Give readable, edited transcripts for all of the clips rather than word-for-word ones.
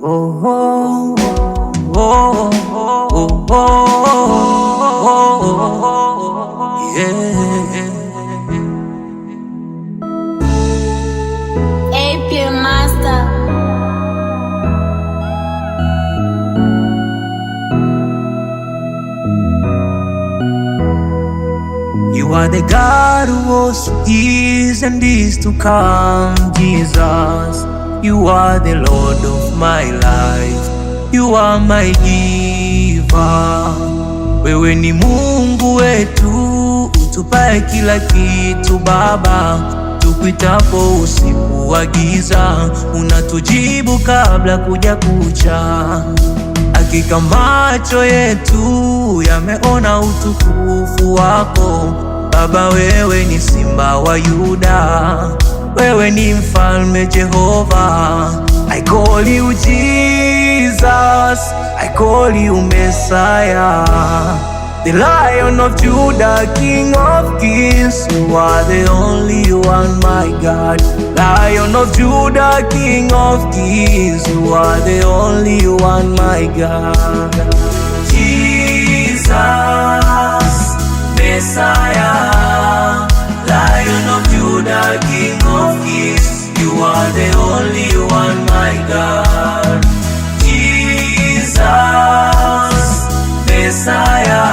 Oh, oh, oh, oh, oh, oh, yeah. AP Master. You are the God who was, is, and is to come, Jesus. You are the Lord of my life. You are my giver. Wewe ni Mungu wetu, utupae kila kitu Baba. Tukuitapo usiku wa giza, unatujibu kabla kuja kucha. Hakika macho yetu yameona utukufu wako Baba. Wewe ni Simba wa Yuda, wewe ni Mfalme Jehova. I call you Jesus, I call you Messiah, the Lion of Judah, King of Kings. You are the only one, my God. Lion of Judah, King of Kings. You are the only one, my God. Jesus, Messiah, Lion of Judah, King of Kings. You are the only one, my God. Jesus, Messiah,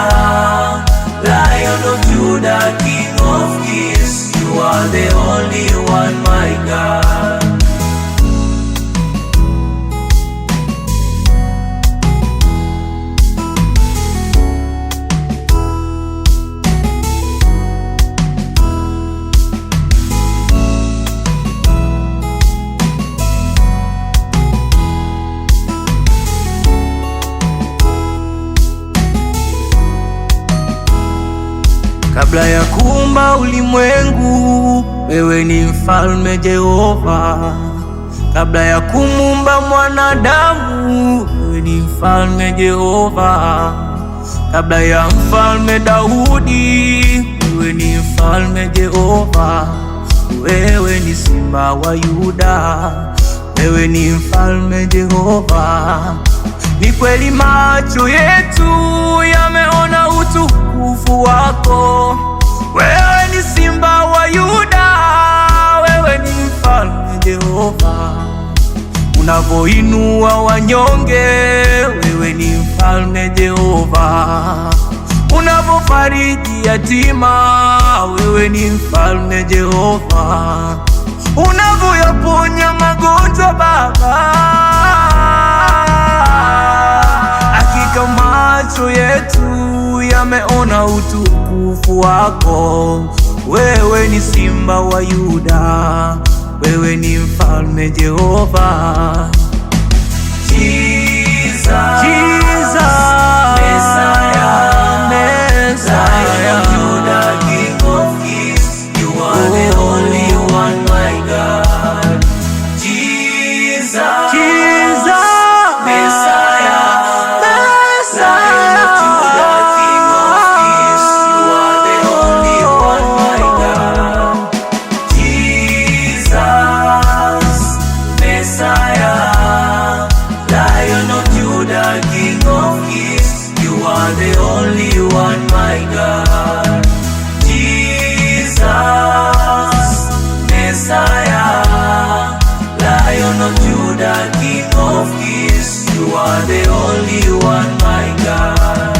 Lion of Judah, King of Kings. You are the only one, my God. Kabla ya kuumba ulimwengu, wewe ni Mfalme Jehova. Kabla ya kumuumba mwanadamu, wewe ni Mfalme Jehova. Kabla ya Mfalme Daudi, wewe ni Mfalme Jehova. Wewe ni Simba wa Yuda, wewe ni Mfalme Jehova. Ni kweli macho yetu yameona utukufu wako. Wewe ni Simba wa Yuda, wewe ni Mfalme Jehova. Unavoinua wanyonge, wewe ni Mfalme Jehova. Unavofariji yatima, wewe ni Mfalme Jehova. Unavoyaponya magonjwa Baba, hakika macho yetu yameona utukufu wako. Wewe ni Simba wa Yuda, wewe ni Mfalme Jehova. Jesus, Messiah, Lion of Judah, King of Kings. You are the only one, my God. Jesus, Messiah, Lion of Judah, King of Kings. You are the only one, my God. Jesus, Messiah, Lion of Judah, King of Kings. You are the only one, my God. Jesus, Messiah, Lion of Judah, King of Kings. You are the only one, my God.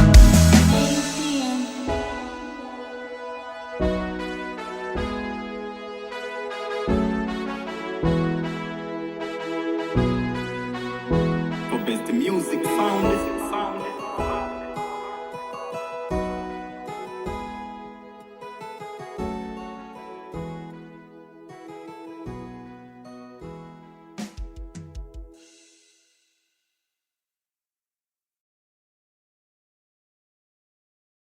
For best music found.